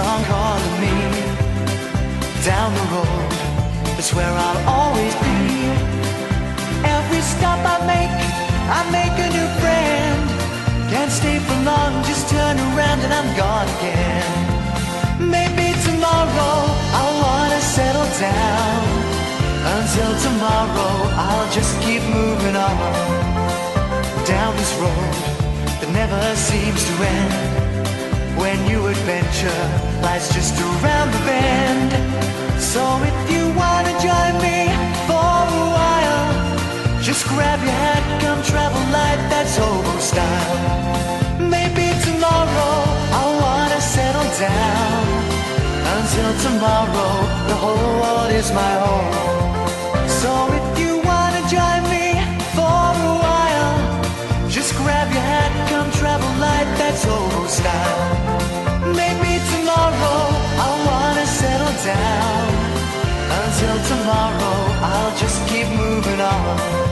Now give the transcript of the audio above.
song calling me. Down the road, that's where I'll always be. Every stop I make a new friend. Can't stay for long, just turn around and I'm gone again. Maybe tomorrow I'll wanna settle down. Until tomorrow I'll just keep moving on. Down this road that never seems to end. When new adventure lies just around the bend. So if you wanna join me for a while, just grab your hat, come travel light, that's hobo style. Maybe tomorrow I'll wanna settle down. Until tomorrow, the whole world is my home. So if you wanna join me for a while, just grab your hat, come travel light, that's hobo style. Maybe tomorrow I'll wanna settle down. Until tomorrow, I'll just keep moving on.